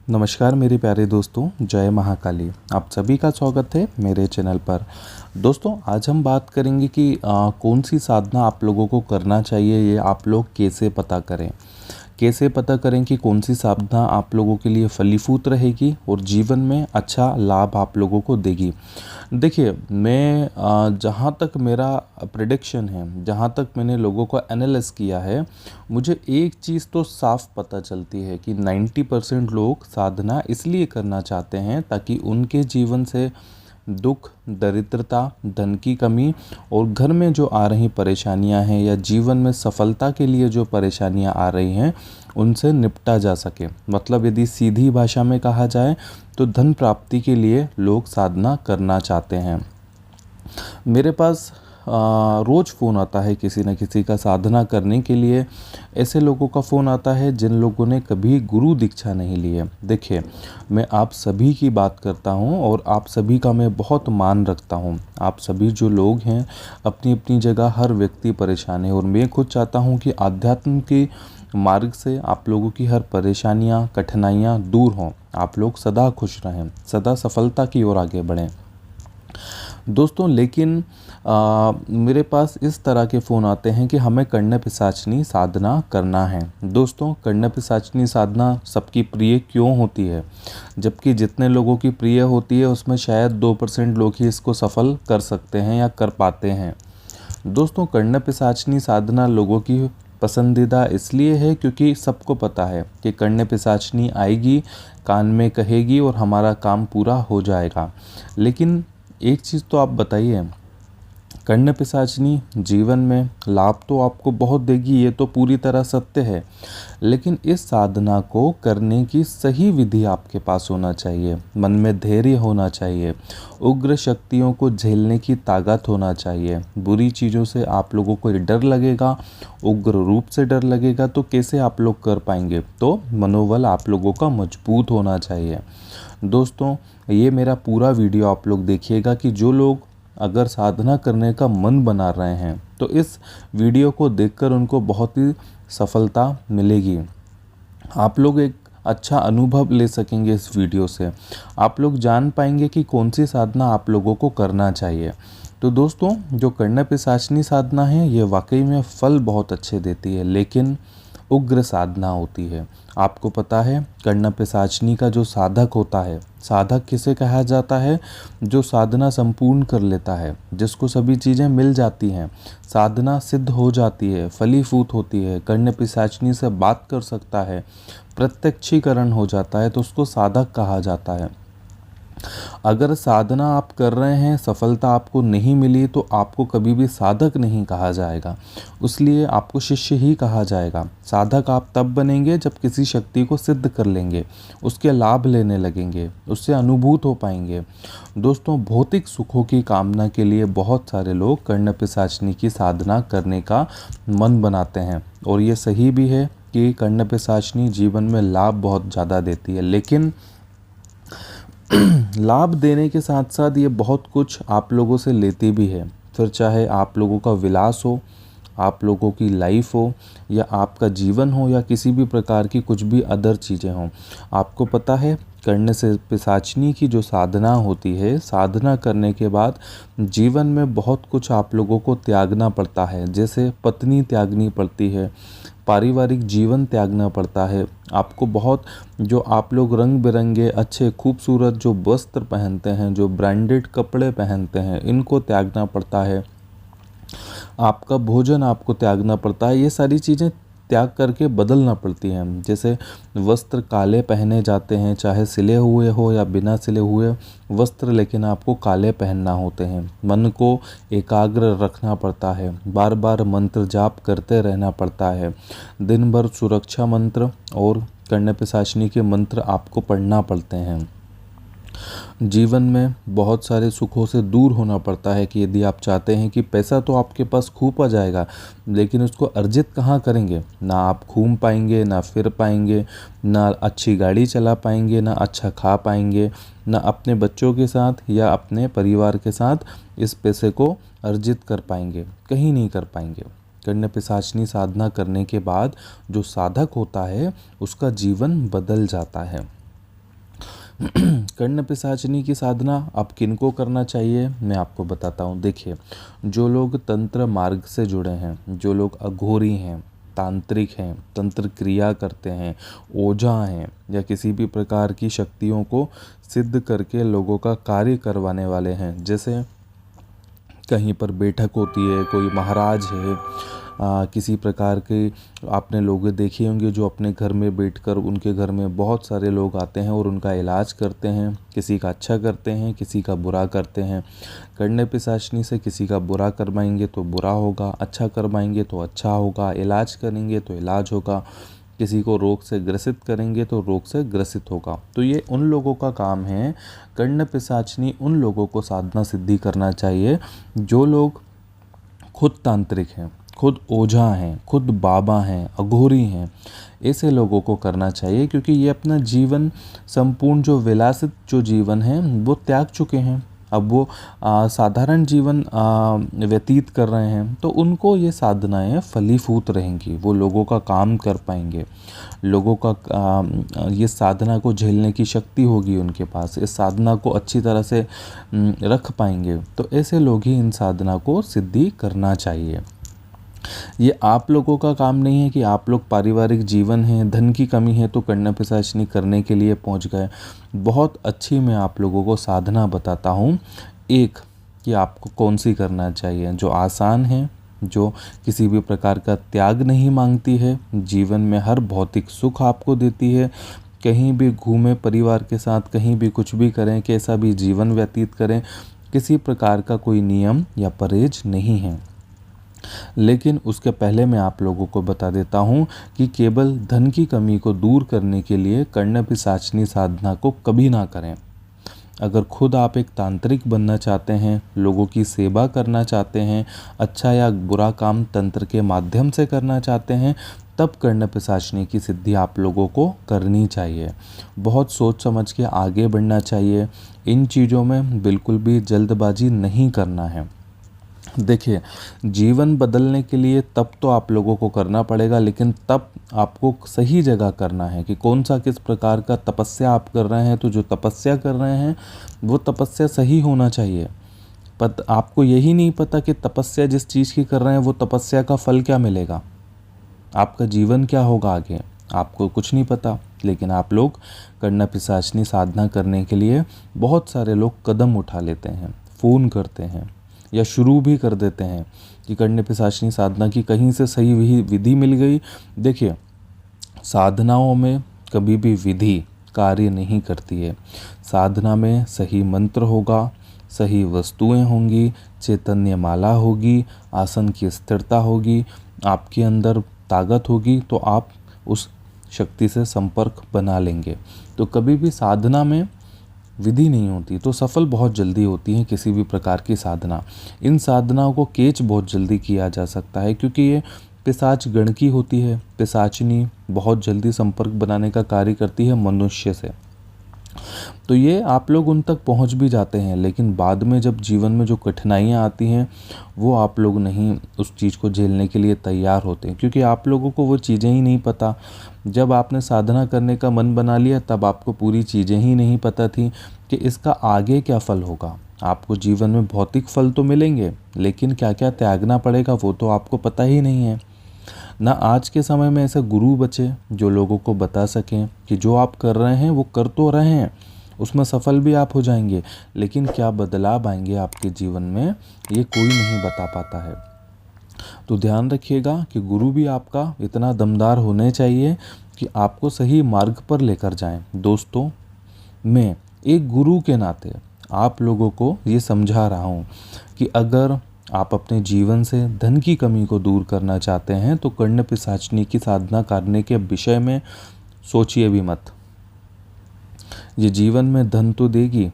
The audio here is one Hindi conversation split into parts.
नमस्कार मेरे प्यारे दोस्तों, जय महाकाली। आप सभी का स्वागत है मेरे चैनल पर। दोस्तों, आज हम बात करेंगे कि कौन सी साधना आप लोगों को करना चाहिए, ये आप लोग कैसे पता करें। कैसे पता करें कि कौन सी साधना आप लोगों के लिए फलीभूत रहेगी और जीवन में अच्छा लाभ आप लोगों को देगी। देखिए, मैं जहाँ तक मेरा प्रेडिक्शन है, जहाँ तक मैंने लोगों को एनालाइज किया है, मुझे एक चीज़ तो साफ पता चलती है कि 90% लोग साधना इसलिए करना चाहते हैं ताकि उनके जीवन से दुख, दरिद्रता, धन की कमी और घर में जो आ रही परेशानियां हैं या जीवन में सफलता के लिए जो परेशानियां आ रही हैं उनसे निपटा जा सके। मतलब यदि सीधी भाषा में कहा जाए तो धन प्राप्ति के लिए लोग साधना करना चाहते हैं। मेरे पास रोज़ फ़ोन आता है किसी न किसी का साधना करने के लिए। ऐसे लोगों का फ़ोन आता है जिन लोगों ने कभी गुरु दीक्षा नहीं ली है। देखिए, मैं आप सभी की बात करता हूँ और आप सभी का मैं बहुत मान रखता हूँ। आप सभी जो लोग हैं, अपनी अपनी जगह हर व्यक्ति परेशान है और मैं खुद चाहता हूँ कि आध्यात्म के मार्ग से आप लोगों की हर परेशानियाँ, कठिनाइयाँ दूर हों। आप लोग सदा खुश रहें, सदा सफलता की ओर आगे बढ़ें। दोस्तों, लेकिन मेरे पास इस तरह के फ़ोन आते हैं कि हमें कर्ण पिशाचनी साधना करना है। दोस्तों, कर्ण पिशाचनी साधना सबकी प्रिय क्यों होती है, जबकि जितने लोगों की प्रिय होती है उसमें शायद 2% लोग ही इसको सफल कर सकते हैं या कर पाते हैं। दोस्तों, कर्ण पिशाचनी साधना लोगों की पसंदीदा इसलिए है क्योंकि सबको पता है कि कर्ण पिशाचनी आएगी, कान में कहेगी और हमारा काम पूरा हो जाएगा। लेकिन एक चीज़ तो आप बताइए, कर्ण पिशाचनी जीवन में लाभ तो आपको बहुत देगी, ये तो पूरी तरह सत्य है। लेकिन इस साधना को करने की सही विधि आपके पास होना चाहिए। मन में धैर्य होना चाहिए, उग्र शक्तियों को झेलने की ताकत होना चाहिए। बुरी चीज़ों से आप लोगों को डर लगेगा, उग्र रूप से डर लगेगा, तो कैसे आप लोग कर पाएंगे। तो मनोबल आप लोगों का मजबूत होना चाहिए। दोस्तों, ये मेरा पूरा वीडियो आप लोग देखिएगा कि जो लोग अगर साधना करने का मन बना रहे हैं तो इस वीडियो को देखकर उनको बहुत ही सफलता मिलेगी। आप लोग एक अच्छा अनुभव ले सकेंगे इस वीडियो से। आप लोग जान पाएंगे कि कौन सी साधना आप लोगों को करना चाहिए। तो दोस्तों, जो कर्ण पिशाचनी साधना है ये वाकई में फल बहुत अच्छे देती है, लेकिन उग्र साधना होती है। आपको पता है, कर्ण पिशाचनी का जो साधक होता है, साधक किसे कहा जाता है? जो साधना संपूर्ण कर लेता है, जिसको सभी चीज़ें मिल जाती हैं, साधना सिद्ध हो जाती है, फलीभूत होती है, कर्ण पिशाचनी से बात कर सकता है, प्रत्यक्षीकरण हो जाता है, तो उसको साधक कहा जाता है। अगर साधना आप कर रहे हैं, सफलता आपको नहीं मिली, तो आपको कभी भी साधक नहीं कहा जाएगा, इसलिए आपको शिष्य ही कहा जाएगा। साधक आप तब बनेंगे जब किसी शक्ति को सिद्ध कर लेंगे, उसके लाभ लेने लगेंगे, उससे अनुभूत हो पाएंगे। दोस्तों, भौतिक सुखों की कामना के लिए बहुत सारे लोग कर्ण पिशाचनी की साधना करने का मन बनाते हैं, और ये सही भी है कि कर्ण पिशाचनी जीवन में लाभ बहुत ज़्यादा देती है। लेकिन लाभ देने के साथ साथ ये बहुत कुछ आप लोगों से लेती भी है। फिर चाहे आप लोगों का विलास हो, आप लोगों की लाइफ हो, या आपका जीवन हो, या किसी भी प्रकार की कुछ भी अदर चीज़ें हों। आपको पता है, कर्ण से पिशाचनी की जो साधना होती है, साधना करने के बाद जीवन में बहुत कुछ आप लोगों को त्यागना पड़ता है। जैसे पत्नी त्यागनी पड़ती है, पारिवारिक जीवन त्यागना पड़ता है, आपको बहुत जो आप लोग रंग बिरंगे अच्छे खूबसूरत जो वस्त्र पहनते हैं, जो ब्रांडेड कपड़े पहनते हैं, इनको त्यागना पड़ता है। आपका भोजन आपको त्यागना पड़ता है। ये सारी चीज़ें त्याग करके बदलना पड़ती हैं। जैसे वस्त्र काले पहने जाते हैं, चाहे सिले हुए हो या बिना सिले हुए वस्त्र, लेकिन आपको काले पहनना होते हैं। मन को एकाग्र रखना पड़ता है, बार बार मंत्र जाप करते रहना पड़ता है। दिन भर सुरक्षा मंत्र और कर्ण पिशाचनी के मंत्र आपको पढ़ना पड़ते हैं। जीवन में बहुत सारे सुखों से दूर होना पड़ता है कि यदि आप चाहते हैं कि पैसा तो आपके पास खूब आ जाएगा, लेकिन उसको अर्जित कहाँ करेंगे? ना आप घूम पाएंगे, ना फिर पाएंगे, ना अच्छी गाड़ी चला पाएंगे, ना अच्छा खा पाएंगे, ना अपने बच्चों के साथ या अपने परिवार के साथ इस पैसे को अर्जित कर पाएंगे, कहीं नहीं कर पाएंगे। कर्ण पिशाचनी साधना करने के बाद जो साधक होता है उसका जीवन बदल जाता है। कर्ण पिशाचिनी की साधना आप किनको करना चाहिए, मैं आपको बताता हूँ। देखिए, जो लोग तंत्र मार्ग से जुड़े हैं, जो लोग अघोरी हैं, तांत्रिक हैं, तंत्र क्रिया करते हैं, ओझा हैं, या किसी भी प्रकार की शक्तियों को सिद्ध करके लोगों का कार्य करवाने वाले हैं, जैसे कहीं पर बैठक होती है, कोई महाराज है, किसी प्रकार के आपने लोग देखे होंगे जो अपने घर में बैठकर उनके घर में बहुत सारे लोग आते हैं और उनका इलाज करते हैं, किसी का अच्छा करते हैं, किसी का बुरा करते हैं। कर्ण पिशाचिनी से किसी का बुरा करवाएंगे तो बुरा होगा, अच्छा करवाएंगे तो अच्छा होगा, इलाज करेंगे तो इलाज होगा, किसी को रोग से ग्रसित करेंगे तो रोग से ग्रसित होगा। तो ये उन लोगों का काम है। कर्ण पिशाचिनी उन लोगों को साधना सिद्धि करना चाहिए जो लोग खुद तांत्रिक हैं, खुद ओझा हैं, खुद बाबा हैं, अघोरी हैं। ऐसे लोगों को करना चाहिए, क्योंकि ये अपना जीवन संपूर्ण जो विलासित जो जीवन है वो त्याग चुके हैं। अब वो साधारण जीवन व्यतीत कर रहे हैं, तो उनको ये साधनाएं फलीभूत रहेंगी, वो लोगों का काम कर पाएंगे, लोगों का ये साधना को झेलने की शक्ति होगी उनके पास, इस साधना को अच्छी तरह से रख पाएंगे। तो ऐसे लोग ही इन साधना को सिद्धि करना चाहिए। ये आप लोगों का काम नहीं है कि आप लोग पारिवारिक जीवन है, धन की कमी है तो कर्ण पिशाचिनी करने के लिए पहुंच गए। बहुत अच्छी मैं आप लोगों को साधना बताता हूँ, एक कि आपको कौन सी करना चाहिए, जो आसान है, जो किसी भी प्रकार का त्याग नहीं मांगती है, जीवन में हर भौतिक सुख आपको देती है। कहीं भी घूमें परिवार के साथ, कहीं भी कुछ भी करें, कैसा भी जीवन व्यतीत करें, किसी प्रकार का कोई नियम या परहेज नहीं है। लेकिन उसके पहले मैं आप लोगों को बता देता हूँ कि केवल धन की कमी को दूर करने के लिए कर्ण पिशाचिनी साधना को कभी ना करें। अगर खुद आप एक तांत्रिक बनना चाहते हैं, लोगों की सेवा करना चाहते हैं, अच्छा या बुरा काम तंत्र के माध्यम से करना चाहते हैं, तब कर्ण पिशाचिनी की सिद्धि आप लोगों को करनी चाहिए। बहुत सोच समझ के आगे बढ़ना चाहिए, इन चीज़ों में बिल्कुल भी जल्दबाजी नहीं करना है। देखिए, जीवन बदलने के लिए तब तो आप लोगों को करना पड़ेगा, लेकिन तब आपको सही जगह करना है कि कौन सा किस प्रकार का तपस्या आप कर रहे हैं। तो जो तपस्या कर रहे हैं वो तपस्या सही होना चाहिए। पर आपको यही नहीं पता कि तपस्या जिस चीज़ की कर रहे हैं वो तपस्या का फल क्या मिलेगा, आपका जीवन क्या होगा आगे, आपको कुछ नहीं पता। लेकिन आप लोग कर्ण पिशाचिनी साधना करने के लिए बहुत सारे लोग कदम उठा लेते हैं, फ़ोन करते हैं या शुरू भी कर देते हैं कि कर्ण पिशाचिनी साधना की कहीं से सही विधि मिल गई। देखिए, साधनाओं में कभी भी विधि कार्य नहीं करती है। साधना में सही मंत्र होगा, सही वस्तुएं होंगी, चैतन्य माला होगी, आसन की स्थिरता होगी, आपके अंदर ताकत होगी, तो आप उस शक्ति से संपर्क बना लेंगे। तो कभी भी साधना में विधि नहीं होती तो सफल बहुत जल्दी होती है किसी भी प्रकार की साधना। इन साधनाओं को कैच बहुत जल्दी किया जा सकता है, क्योंकि ये पिशाच गण की होती है। पिशाचिनी बहुत जल्दी संपर्क बनाने का कार्य करती है मनुष्य से, तो ये आप लोग उन तक पहुंच भी जाते हैं। लेकिन बाद में जब जीवन में जो कठिनाइयां आती हैं वो आप लोग नहीं उस चीज़ को झेलने के लिए तैयार होते हैं, क्योंकि आप लोगों को वो चीज़ें ही नहीं पता। जब आपने साधना करने का मन बना लिया तब आपको पूरी चीज़ें ही नहीं पता थी कि इसका आगे क्या फल होगा। आपको जीवन में भौतिक फल तो मिलेंगे, लेकिन क्या क्या त्यागना पड़ेगा वो तो आपको पता ही नहीं है ना। आज के समय में ऐसे गुरु बचे जो लोगों को बता सकें कि जो आप कर रहे हैं वो कर तो रहे हैं, उसमें सफल भी आप हो जाएंगे, लेकिन क्या बदलाव आएंगे आपके जीवन में ये कोई नहीं बता पाता है। तो ध्यान रखिएगा कि गुरु भी आपका इतना दमदार होने चाहिए कि आपको सही मार्ग पर लेकर जाएं। दोस्तों, मैं एक गुरु के नाते आप लोगों को ये समझा रहा हूँ कि अगर आप अपने जीवन से धन की कमी को दूर करना चाहते हैं तो कर्ण पिशाचिनी की साधना करने के विषय में सोचिए भी मत। ये जीवन में धन तो देगी,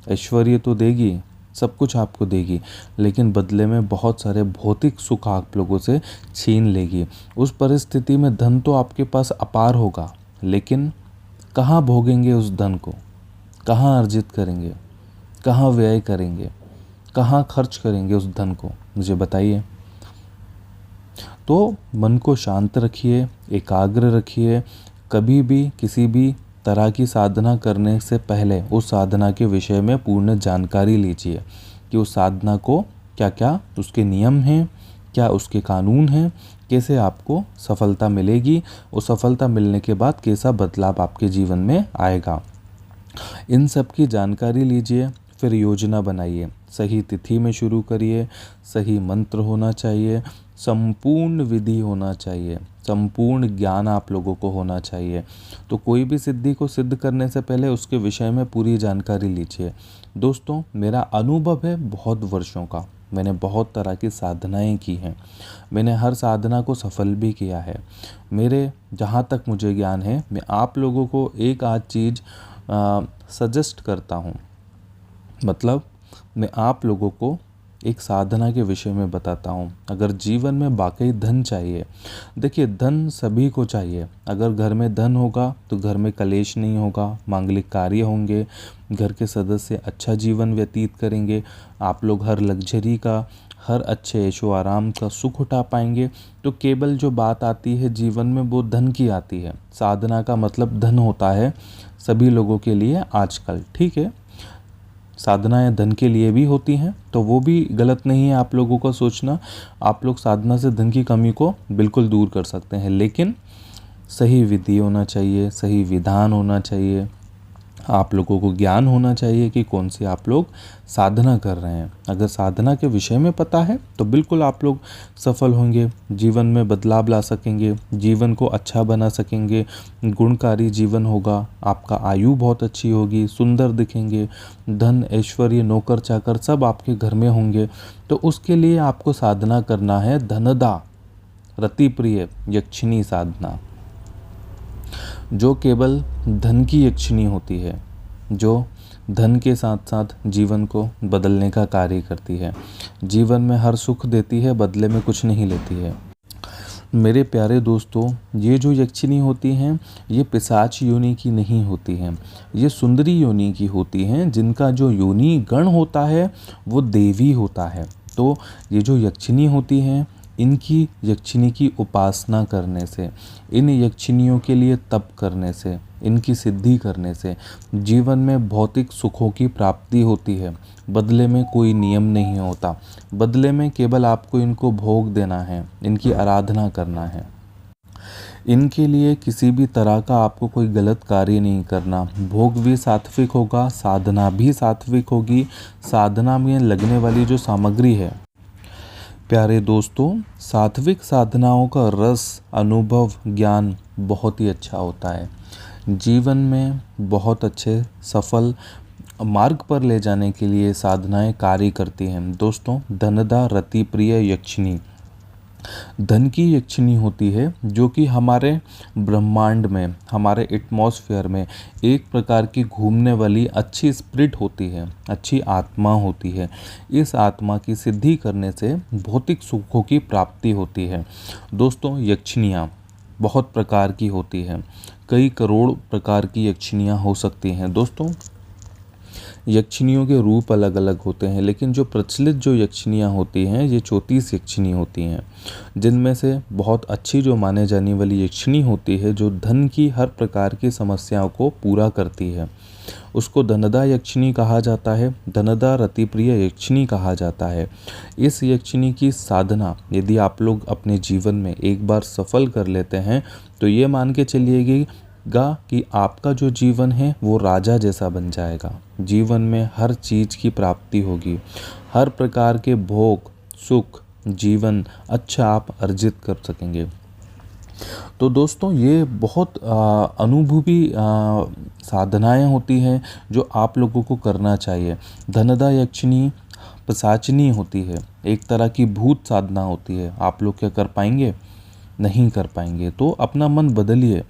ऐश्वर्य तो देगी, सब कुछ आपको देगी, लेकिन बदले में बहुत सारे भौतिक सुख आप लोगों से छीन लेगी। उस परिस्थिति में धन तो आपके पास अपार होगा, लेकिन कहाँ भोगेंगे उस धन को, कहाँ अर्जित करेंगे, कहाँ व्यय करेंगे, कहाँ खर्च करेंगे उस धन को, मुझे बताइए। तो मन को शांत रखिए, एकाग्र रखिए, कभी भी किसी भी तरह की साधना करने से पहले उस साधना के विषय में पूर्ण जानकारी लीजिए कि उस साधना को क्या क्या उसके नियम हैं, क्या उसके कानून हैं, कैसे आपको सफलता मिलेगी और सफलता मिलने के बाद कैसा बदलाव आपके जीवन में आएगा। इन सब की जानकारी लीजिए, फिर योजना बनाइए। सही तिथि में शुरू करिए, सही मंत्र होना चाहिए, संपूर्ण विधि होना चाहिए, संपूर्ण ज्ञान आप लोगों को होना चाहिए। तो कोई भी सिद्धि को सिद्ध करने से पहले उसके विषय में पूरी जानकारी लीजिए। दोस्तों, मेरा अनुभव है बहुत वर्षों का, मैंने बहुत तरह की साधनाएं की हैं, मैंने हर साधना को सफल भी किया है। मेरे जहाँ तक मुझे ज्ञान है, मैं आप लोगों को एक आध चीज़ सजेस्ट करता हूँ। मतलब मैं आप लोगों को एक साधना के विषय में बताता हूँ। अगर जीवन में वाकई धन चाहिए, देखिए धन सभी को चाहिए। अगर घर में धन होगा तो घर में कलेश नहीं होगा, मांगलिक कार्य होंगे, घर के सदस्य अच्छा जीवन व्यतीत करेंगे, आप लोग हर लग्जरी का, हर अच्छे ऐशो आराम का सुख उठा पाएंगे। तो केवल जो बात आती है जीवन में वो धन की आती है। साधना का मतलब धन होता है सभी लोगों के लिए आजकल, ठीक है। साधनाएं धन के लिए भी होती हैं, तो वो भी गलत नहीं है आप लोगों का सोचना। आप लोग साधना से धन की कमी को बिल्कुल दूर कर सकते हैं, लेकिन सही विधि होना चाहिए, सही विधान होना चाहिए, आप लोगों को ज्ञान होना चाहिए कि कौन सी आप लोग साधना कर रहे हैं। अगर साधना के विषय में पता है तो बिल्कुल आप लोग सफल होंगे, जीवन में बदलाव ला सकेंगे, जीवन को अच्छा बना सकेंगे, गुणकारी जीवन होगा, आपका आयु बहुत अच्छी होगी, सुंदर दिखेंगे, धन ऐश्वर्य नौकर चाकर सब आपके घर में होंगे। तो उसके लिए आपको साधना करना है धनदा रतिप्रिय यक्षिणी साधना, जो केवल धन की यक्षिणी होती है, जो धन के साथ साथ जीवन को बदलने का कार्य करती है, जीवन में हर सुख देती है, बदले में कुछ नहीं लेती है। मेरे प्यारे दोस्तों, ये जो यक्षिणी होती हैं ये पिशाच योनि की नहीं होती हैं, ये सुंदरी योनि की होती हैं, जिनका जो योनि गण होता है वो देवी होता है। तो ये जो यक्षिणी होती हैं, इनकी यक्षिणी की उपासना करने से, इन यक्षिणियों के लिए तप करने से, इनकी सिद्धि करने से जीवन में भौतिक सुखों की प्राप्ति होती है। बदले में कोई नियम नहीं होता, बदले में केवल आपको इनको भोग देना है, इनकी आराधना करना है। इनके लिए किसी भी तरह का आपको कोई गलत कार्य नहीं करना। भोग भी सात्विक होगा, साधना भी सात्विक होगी। साधना में लगने वाली जो सामग्री है, प्यारे दोस्तों, सात्विक साधनाओं का रस, अनुभव, ज्ञान बहुत ही अच्छा होता है। जीवन में बहुत अच्छे सफल मार्ग पर ले जाने के लिए साधनाएं कार्य करती हैं। दोस्तों, धनदा रतिप्रिय यक्षिणी धन की यक्षिणी होती है, जो कि हमारे ब्रह्मांड में, हमारे एटमॉस्फेयर में एक प्रकार की घूमने वाली अच्छी स्पिरिट होती है, अच्छी आत्मा होती है। इस आत्मा की सिद्धि करने से भौतिक सुखों की प्राप्ति होती है। दोस्तों, यक्षिणियाँ बहुत प्रकार की होती हैं, कई करोड़ प्रकार की यक्षिणियाँ हो सकती हैं। दोस्तों, यक्षिणियों के रूप अलग अलग होते हैं, लेकिन जो प्रचलित जो यक्षिणियाँ होती हैं ये 34 यक्षिणी होती हैं, जिनमें से बहुत अच्छी जो माने जाने वाली यक्षिणी होती है, जो धन की हर प्रकार की समस्याओं को पूरा करती है, उसको धनदा यक्षिणी कहा जाता है, धनदा रतिप्रिय यक्षिणी कहा जाता है। इस यक्षिणी की साधना यदि आप लोग अपने जीवन में एक बार सफल कर लेते हैं तो ये मान के चलिएगी कि आपका जो जीवन है वो राजा जैसा बन जाएगा। जीवन में हर चीज़ की प्राप्ति होगी, हर प्रकार के भोग, सुख, जीवन अच्छा आप अर्जित कर सकेंगे। तो दोस्तों, ये बहुत अनुभवी साधनाएं होती हैं जो आप लोगों को करना चाहिए। धनदा यक्षिणी पिशाचिनी होती है, एक तरह की भूत साधना होती है। आप लोग क्या कर पाएंगे? नहीं कर पाएंगे। तो अपना मन बदलिए,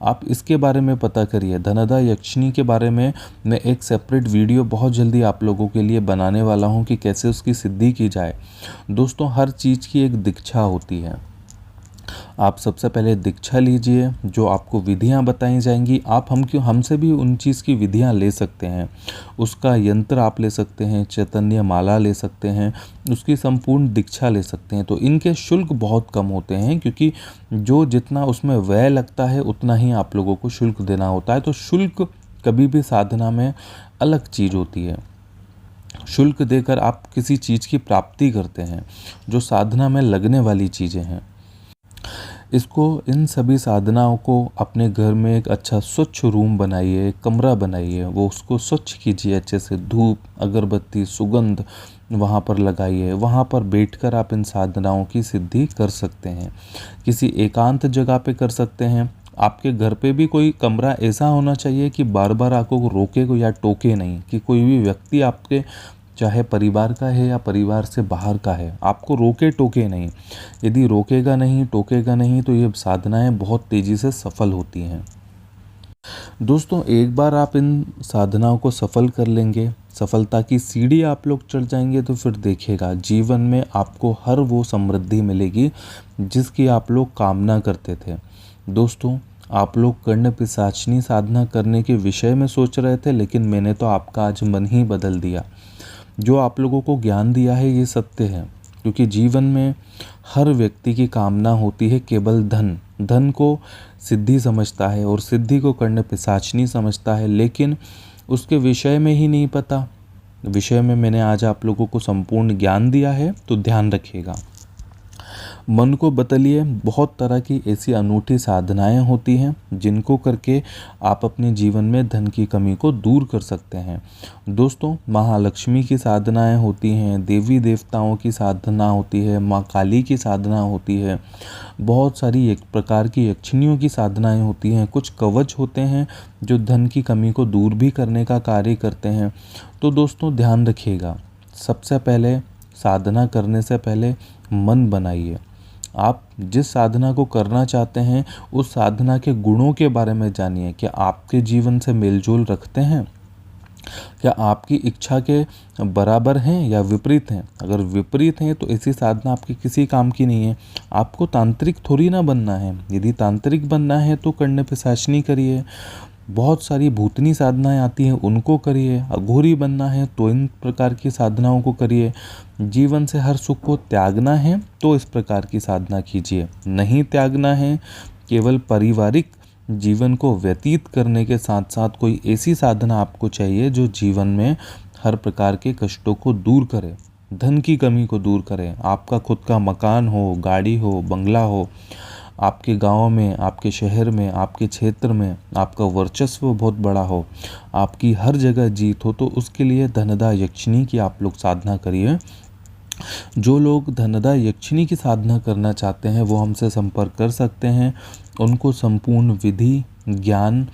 आप इसके बारे में पता करिए। धनदा यक्षिणी के बारे में मैं एक सेपरेट वीडियो बहुत जल्दी आप लोगों के लिए बनाने वाला हूं कि कैसे उसकी सिद्धि की जाए। दोस्तों, हर चीज़ की एक दीक्षा होती है, आप सबसे पहले दीक्षा लीजिए, जो आपको विधियां बताई जाएंगी। आप हमसे भी उन चीज़ की विधियां ले सकते हैं। उसका यंत्र आप ले सकते हैं, चैतन्य माला ले सकते हैं, उसकी संपूर्ण दीक्षा ले सकते हैं। तो इनके शुल्क बहुत कम होते हैं, क्योंकि जो जितना उसमें व्यय लगता है उतना ही आप लोगों को शुल्क देना होता है। तो शुल्क कभी भी साधना में अलग चीज़ होती है। शुल्क देकर आप किसी चीज़ की प्राप्ति करते हैं, जो साधना में लगने वाली चीज़ें हैं। इसको इन सभी साधनाओं को अपने घर में एक अच्छा स्वच्छ रूम बनाइए, एक कमरा बनाइए, वो उसको स्वच्छ कीजिए अच्छे से। धूप, अगरबत्ती, सुगंध वहाँ पर लगाइए। वहाँ पर बैठकर आप इन साधनाओं की सिद्धि कर सकते हैं। किसी एकांत जगह पे कर सकते हैं। आपके घर पे भी कोई कमरा ऐसा होना चाहिए कि बार बार आपको रोके को या टोके नहीं, कि कोई भी व्यक्ति आपके चाहे परिवार का है या परिवार से बाहर का है, आपको रोके टोके नहीं। यदि रोकेगा नहीं, टोकेगा नहीं, तो ये साधनाएं बहुत तेज़ी से सफल होती हैं। दोस्तों, एक बार आप इन साधनाओं को सफल कर लेंगे, सफलता की सीढ़ी आप लोग चढ़ जाएंगे, तो फिर देखिएगा जीवन में आपको हर वो समृद्धि मिलेगी जिसकी आप लोग कामना करते थे। दोस्तों, आप लोग कर्ण पिशाचिनी साधना करने के विषय में सोच रहे थे, लेकिन मैंने तो आपका आज मन ही बदल दिया। जो आप लोगों को ज्ञान दिया है ये सत्य है, क्योंकि जीवन में हर व्यक्ति की कामना होती है केवल धन। धन को सिद्धि समझता है और सिद्धि को कर्ण पिशाचिनी समझता है, लेकिन उसके विषय में ही नहीं पता। विषय में मैंने आज आप लोगों को संपूर्ण ज्ञान दिया है, तो ध्यान रखिएगा। मन को बदलिए। बहुत तरह की ऐसी अनूठी साधनाएं होती हैं जिनको करके आप अपने जीवन में धन की कमी को दूर कर सकते हैं। दोस्तों, महालक्ष्मी की साधनाएं होती हैं, देवी देवताओं की साधना होती है, माँ काली की साधना होती है, बहुत सारी एक प्रकार की यक्षिणियों की साधनाएं होती हैं। कुछ कवच होते हैं जो धन की कमी को दूर भी करने का कार्य करते हैं। तो दोस्तों, ध्यान रखिएगा। सबसे पहले साधना करने से पहले मन बनाइए। आप जिस साधना को करना चाहते हैं उस साधना के गुणों के बारे में जानिए। क्या आपके जीवन से मेलजोल रखते हैं? क्या आपकी इच्छा के बराबर हैं या विपरीत हैं? अगर विपरीत हैं तो ऐसी साधना आपकी किसी काम की नहीं है। आपको तांत्रिक थोड़ी ना बनना है। यदि तांत्रिक बनना है तो कर्ण पिशाचिनी करिए। बहुत सारी भूतनी साधनाएं आती हैं, उनको करिए। अघोरी बनना है तो इन प्रकार की साधनाओं को करिए। जीवन से हर सुख को त्यागना है तो इस प्रकार की साधना कीजिए। नहीं त्यागना है, केवल पारिवारिक जीवन को व्यतीत करने के साथ साथ कोई ऐसी साधना आपको चाहिए जो जीवन में हर प्रकार के कष्टों को दूर करे, धन की कमी को दूर करे। आपका खुद का मकान हो, गाड़ी हो, बंगला हो, आपके गांव में, आपके शहर में, आपके क्षेत्र में आपका वर्चस्व बहुत बड़ा हो, आपकी हर जगह जीत हो, तो उसके लिए धनदा यक्षिणी की आप लोग साधना करिए। जो लोग धनदा यक्षिणी की साधना करना चाहते हैं वो हमसे संपर्क कर सकते हैं। उनको संपूर्ण विधि ज्ञान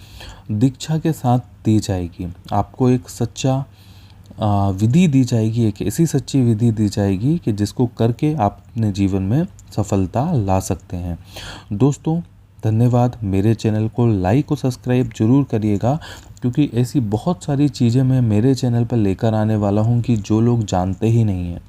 दीक्षा के साथ दी जाएगी। आपको एक सच्चा विधि दी जाएगी, एक ऐसी सच्ची विधि दी जाएगी कि जिसको करके आप अपने जीवन में सफलता ला सकते हैं। दोस्तों, धन्यवाद। मेरे चैनल को लाइक और सब्सक्राइब जरूर करिएगा, क्योंकि ऐसी बहुत सारी चीज़ें मैं मेरे चैनल पर लेकर आने वाला हूँ कि जो लोग जानते ही नहीं हैं।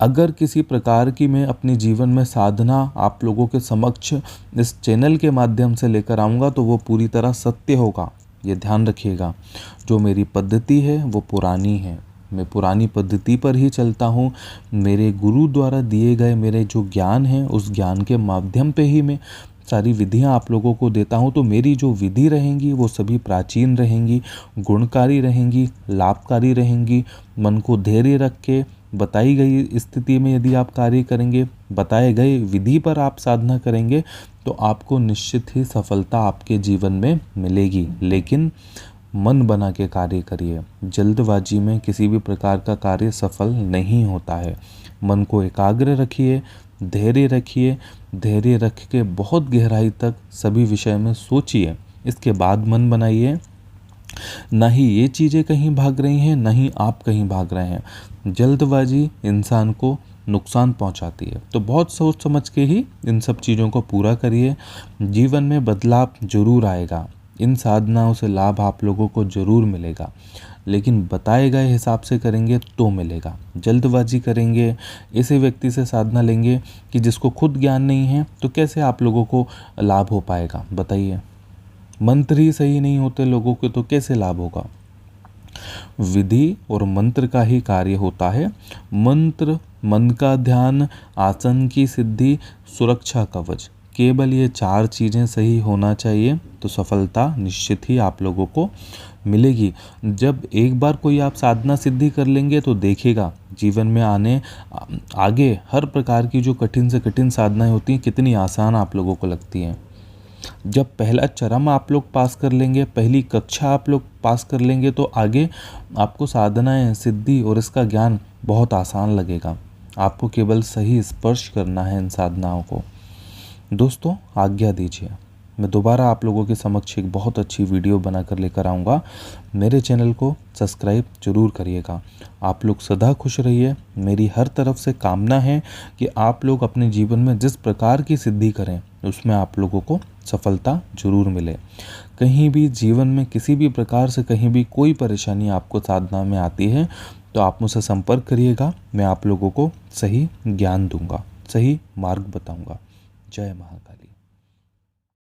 अगर किसी प्रकार की मैं अपने जीवन में साधना आप लोगों के समक्ष इस चैनल के माध्यम से लेकर आऊँगा तो वो पूरी तरह सत्य होगा, ये ध्यान रखिएगा। जो मेरी पद्धति है वो पुरानी है, मैं पुरानी पद्धति पर ही चलता हूँ। मेरे गुरु द्वारा दिए गए मेरे जो ज्ञान है उस ज्ञान के माध्यम पे ही मैं सारी विधियाँ आप लोगों को देता हूँ। तो मेरी जो विधि रहेंगी वो सभी प्राचीन रहेंगी, गुणकारी रहेंगी, लाभकारी रहेंगी। मन को धैर्य रख के बताई गई स्थिति में यदि आप कार्य करेंगे, बताए गए विधि पर आप साधना करेंगे, तो आपको निश्चित ही सफलता आपके जीवन में मिलेगी। लेकिन मन बना के कार्य करिए। जल्दबाजी में किसी भी प्रकार का कार्य सफल नहीं होता है। मन को एकाग्र रखिए, धैर्य रखिए। धैर्य रख के बहुत गहराई तक सभी विषय में सोचिए, इसके बाद मन बनाइए। ना ही ये चीज़ें कहीं भाग रही हैं, ना ही आप कहीं भाग रहे हैं। जल्दबाजी इंसान को नुकसान पहुंचाती है। तो बहुत सोच समझ के ही इन सब चीज़ों को पूरा करिए। जीवन में बदलाव जरूर आएगा। इन साधनाओं से लाभ आप लोगों को जरूर मिलेगा। लेकिन बताए गए हिसाब से करेंगे तो मिलेगा। जल्दबाजी करेंगे, ऐसे व्यक्ति से साधना लेंगे कि जिसको खुद ज्ञान नहीं है, तो कैसे आप लोगों को लाभ हो पाएगा बताइए। मंत्र ही सही नहीं होते लोगों के तो कैसे लाभ होगा। विधि और मंत्र का ही कार्य होता है। मंत्र, मन का ध्यान, आसन की सिद्धि, सुरक्षा कवच, केवल ये 4 चीज़ें सही होना चाहिए तो सफलता निश्चित ही आप लोगों को मिलेगी। जब एक बार कोई आप साधना सिद्धि कर लेंगे तो देखिएगा जीवन में आगे हर प्रकार की जो कठिन से कठिन साधनाएं होती हैं कितनी आसान आप लोगों को लगती हैं। जब पहला चरम आप लोग पास कर लेंगे, पहली कक्षा आप लोग पास कर लेंगे तो आगे आपको साधनाएं, सिद्धि और इसका ज्ञान बहुत आसान लगेगा। आपको केवल सही स्पर्श करना है इन साधनाओं को। दोस्तों आज्ञा दीजिए, मैं दोबारा आप लोगों के समक्ष एक बहुत अच्छी वीडियो बनाकर लेकर आऊँगा। मेरे चैनल को सब्सक्राइब जरूर करिएगा। आप लोग सदा खुश रहिए। मेरी हर तरफ से कामना है कि आप लोग अपने जीवन में जिस प्रकार की सिद्धि करें उसमें आप लोगों को सफलता जरूर मिले। कहीं भी जीवन में किसी भी प्रकार से कहीं भी कोई परेशानी आपको साधना में आती है तो आप मुझसे संपर्क करिएगा। मैं आप लोगों को सही ज्ञान दूंगा, सही मार्ग बताऊंगा। जय महाकाली।